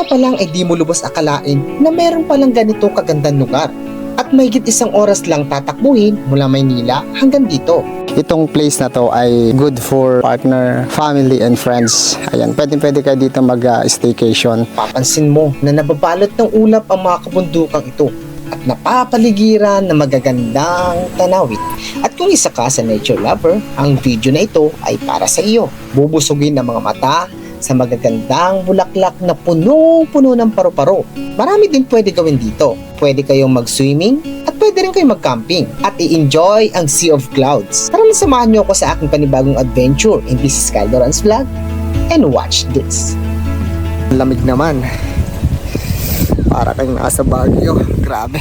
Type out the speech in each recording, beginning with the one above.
pa lang ay di mo lubos akalain na meron palang ganito kagandang lugar. At mahigit isang oras lang tatakbuhin mula Maynila hanggang dito. Itong place na to ay good for partner, family, and friends. Ayan, pwede kayo dito mag-staycation. Papansin mo na nababalot ng ulap ang mga kabundukang ito at napapaligiran na magagandang tanawin. At kung isa ka sa nature lover, ang video na ito ay para sa iyo. Bubusugin ng mga mata sa magagandang bulaklak na punong-puno ng paru-paro. Marami din pwede gawin dito. Pwede kayong mag-swimming at pwede rin kayong mag-camping at i-enjoy ang Sea of Clouds. Tara, samahan niyo ako sa aking panibagong adventure in this is Calderon's Vlog and watch this. Lamig naman. Para kayong nasa Baguio. Grabe.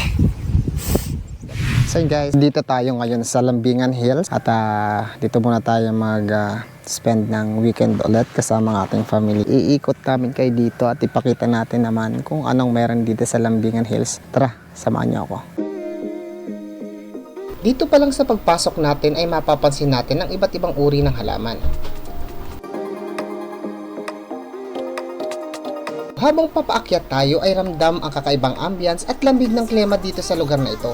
So guys, dito tayo ngayon sa Lambingan Hills at dito muna tayo mag-spend ng weekend ulit kasama ng ating family. Iikot namin kayo dito at ipakita natin naman kung anong meron dito sa Lambingan Hills. Tara, samahan niyo ako. Dito pa lang sa pagpasok natin ay mapapansin natin ang iba't ibang uri ng halaman. Habang papaakyat tayo ay ramdam ang kakaibang ambience at lamig ng klima dito sa lugar na ito.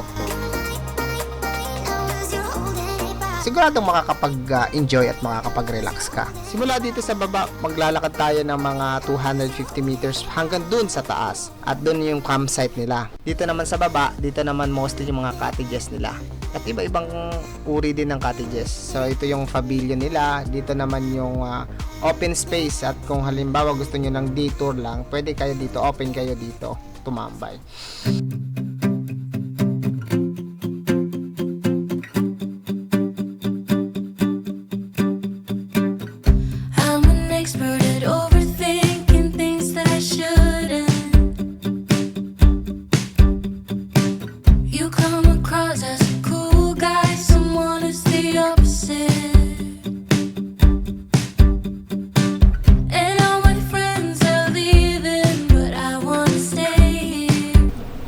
Siguradong makakapag-enjoy at makakapag-relax ka. Simula dito sa baba, maglalakad tayo ng mga 250 meters hanggang dun sa taas. At dun yung campsite nila. Dito naman sa baba, dito naman mostly yung mga cottages nila. At iba-ibang uri din ng cottages. So ito yung pavilion nila. Dito naman yung open space. At kung halimbawa gusto nyo ng detour lang, pwede kayo dito, open kayo dito, tumambay.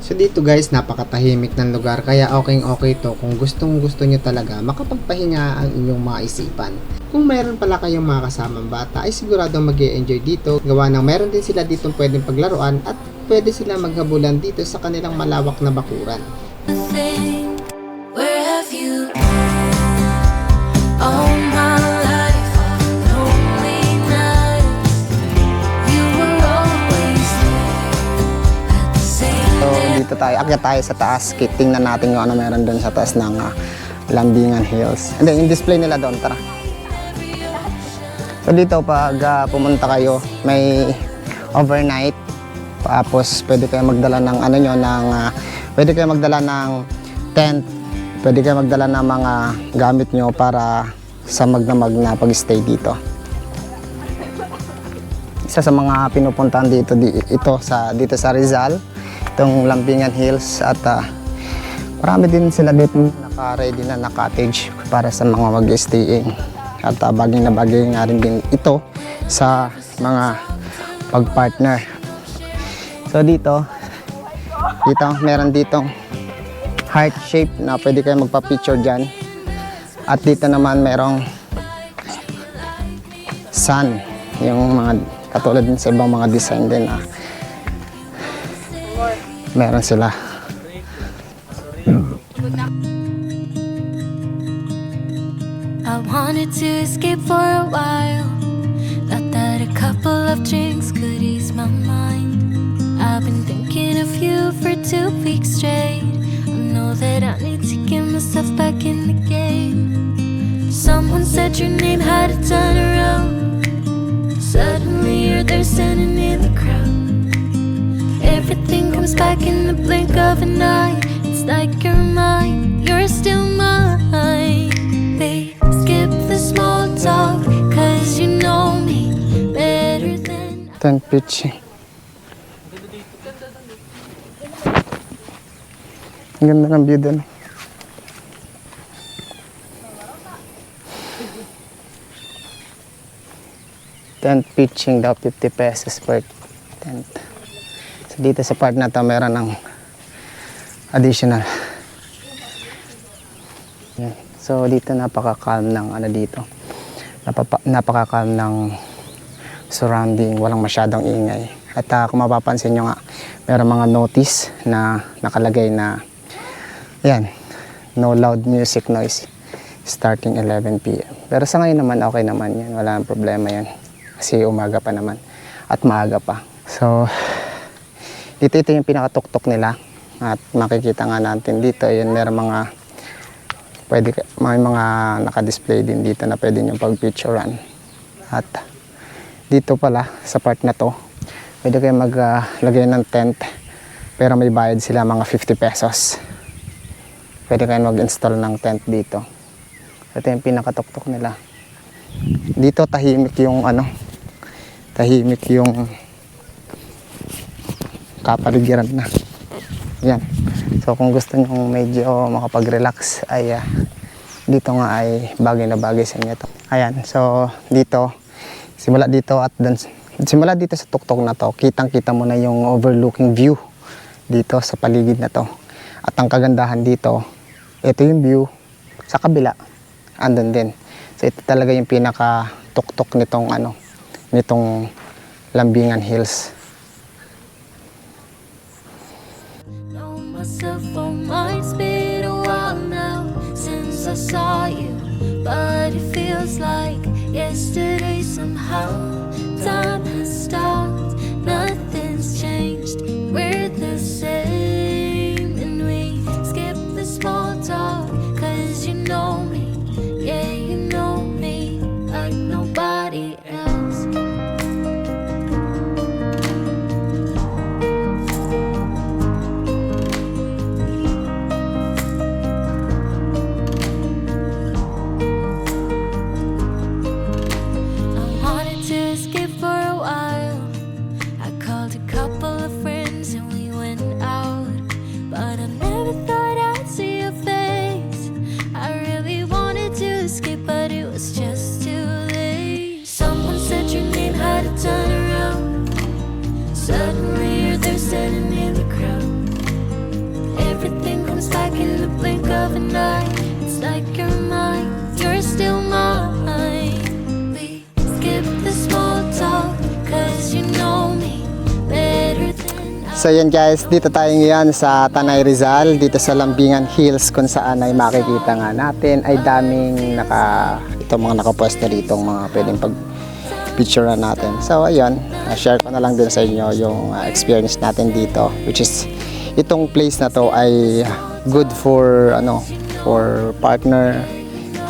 So dito guys, napakatahimik ng lugar kaya okay to kung gustong gusto nyo talaga makapagpahinga ang inyong mga isipan. Kung meron pala kayong mga kasamang bata ay siguradong mag-e-enjoy dito. Gawa ng meron din sila ditong pwedeng paglaruan at pwede sila maghabulan dito sa kanilang malawak na bakuran. Dito tayo, akyat tayo sa taas. Tingnan natin kung ano meron doon sa taas ng Lambingan Hills. And then, yung display nila doon, tara. So dito, pag pumunta kayo, may overnight. Tapos, pwede kayo magdala ng ano nyo, pwede kayo magdala ng tent. Pwede kayo magdala ng mga gamit nyo para sa magdamag na pag-stay dito. Isa sa mga pinupuntahan dito, dito sa Rizal. Itong Lambingan Hills at marami din sila dito naka-ready na cottage para sa mga mag-staying at bagay na bagay nga rin din ito sa mga pag-partner. So dito meron ditong heart shape na pwede kayo magpa-picture dyan at dito naman merong sun, yung mga katulad din sa ibang mga design din meron sila. I wanted to escape for a while. Thought that a couple of drinks could ease my mind. I've been thinking of you for 2 weeks straight. I know that I need to get myself back in the game. Someone said your name had to turn around. Suddenly you're there standing in the crowd. Everything comes back in the blink of an eye. It's like you're mine, you're still mine. They skip the small talk, cause you know me better than Tent pitching. Ang ganda ng view din. Tent pitching daw 50 pesos per tent. So dito sa part na to meron ng additional. Yan. So dito napaka-calm ng ano dito. Napaka-calm ng surrounding, walang masyadong ingay. At kung mapapansin nyo nga, meron mga notice na nakalagay na yan, no loud music noise starting 11 p.m. Pero sa ngayon naman, okay naman yan. Wala nang problema yan. Kasi umaga pa naman at maaga pa. So, ito yung pinakatuktok nila. At makikita nga natin dito, yun, meron may mga naka-display din dito na pwede nyo pag-picturean. At dito pala, sa part na to, pwede kayo maglagay ng tent. Pero may bayad sila mga 50 pesos. Pwede kayo mag-install ng tent dito. Ito yung pinakatuktok nila. Dito tahimik yung kapaligiran na. Yan. So kung gusto nyo medyo makapag-relax ay dito nga ay bagay na bagay sa inyo to. Ayan. So dito, simula dito sa tuktok na to, kitang-kita mo na yung overlooking view dito sa paligid na to. At ang kagandahan dito, ito yung view sa kabila. Andun din. So ito talaga yung pinaka-tuktok nitong Lambingan Hills. Know myself on mine, it's been a while now since I saw you, but it feels like yesterday somehow. Time has stopped, nothing's changed, we're the same, and we skip the small talk, 'cause you know me, yeah, you know me like nobody else. I wanted to escape for a while. I called a couple of friends and we went out, but I never thought I'd see your face. I really wanted to escape, but it was just too late. Someone said your name, had to turn around. Suddenly you're there standing in the crowd. Everything comes back in the blink of an eye. It's like you're mine, you're still mine. We skip the small talk, 'cause you know me better than I. So yan guys, dito tayo ngayon sa Tanay Rizal, dito sa Lambingan Hills, kung saan ay makikita nga natin ay daming mga nakapwesto dito, mga pwedeng picture natin. So ayun, share ko na lang din sa inyo yung experience natin dito, which is itong place na to ay good for for partner,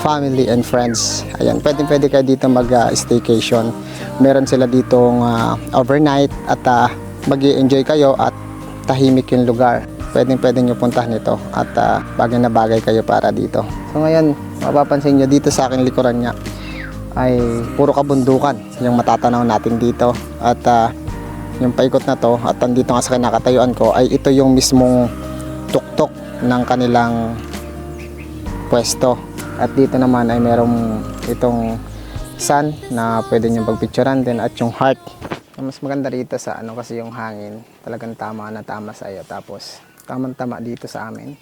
family and friends. Ayan, pwede kayo dito mag-staycation. Meron sila ditong overnight at mag-i-enjoy kayo at tahimik yung lugar. Pwede nyo puntahan ito at bagay na bagay kayo para dito. So ngayon, mapapansin nyo dito sa aking likuran niya ay puro kabundukan yung matatanaw natin dito. At yung paikot na to at andito nga sa kinakatayuan ko ay ito yung mismong tuktok ng kanilang pwesto. At dito naman ay merong itong sun na pwede nyo pagpicturean din at yung heart. Mas maganda rito sa kasi yung hangin talagang tama sa iyo. Tapos tamang-tama dito sa amin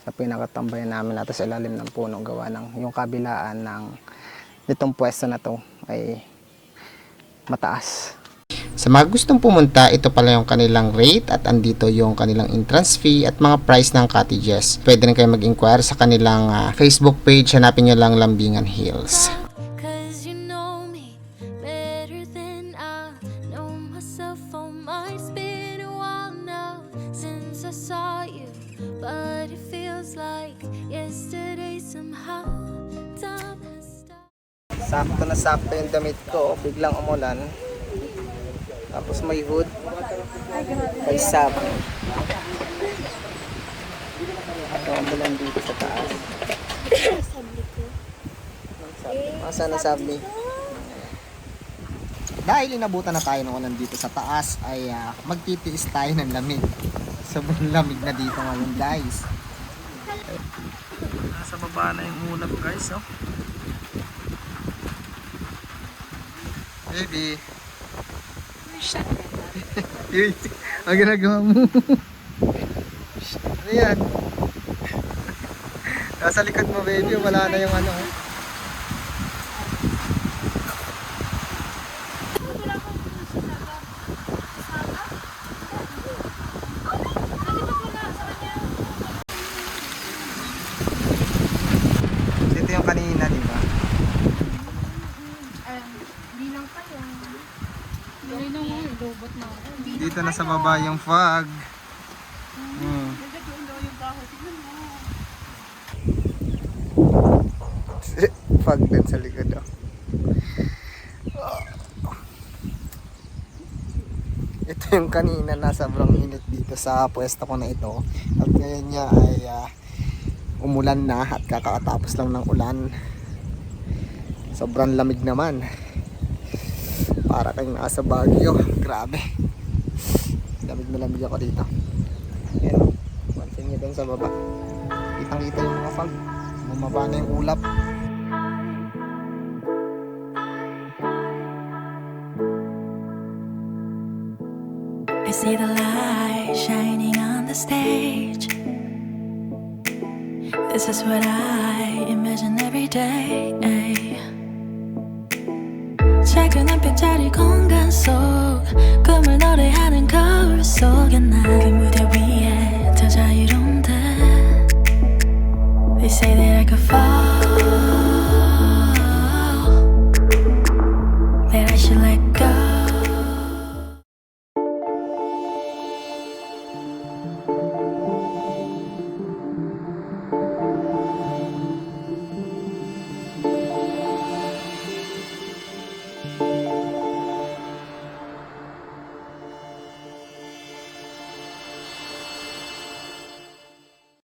sa pinakatambayan namin nato sa ilalim ng puno, gawa ng yung kabilaan ng nitong pwesto na to ay mataas. Sa mga gustong pumunta, ito pala yung kanilang rate at andito yung kanilang entrance fee at mga price ng cottages. Pwede rin kayo mag-inquire sa kanilang Facebook page. Hanapin nyo lang Lambingan Hills. 'Cause you know me better than I know myself on mine. It's been a while now since I saw you, but it feels like yesterday somehow. Time has stopped. Sakto na sakto yung damit ko, biglang umulan. Tapos may hood, may sab. Ito umulan dito sa taas. Asa na sabi? Dahil inabutan na tayo nung nandito sa taas ay magtitiis tayo ng lamig. Sobrang lamig na dito ngayon guys. Nasa baba na yung ulap guys, oh. Baby. Ang ginagawa mo. Ano yan? Nasa likod mo baby, wala na yung Dito na sa baba yung fog. Fog din sa likod. Ito yung kanina na sobrang init dito sa pwesto ko na ito. At ngayon niya ay umulan na at kakatapos lang ng ulan. Sobrang lamig naman. Para kayong nasa Baguio. Grabe. Lamig na lamig ako dito. Ayan. Pansin nyo dun sa baba. Kitang kita yung mga fog. Bumaba na yung ulap. I see the light shining on the stage. This is what I imagine every day. 작은 한 뼘짜리 공간 속 꿈을 노래하는 거울 속에 난 그 무대 위에 더 자유로운데 They say that I could fall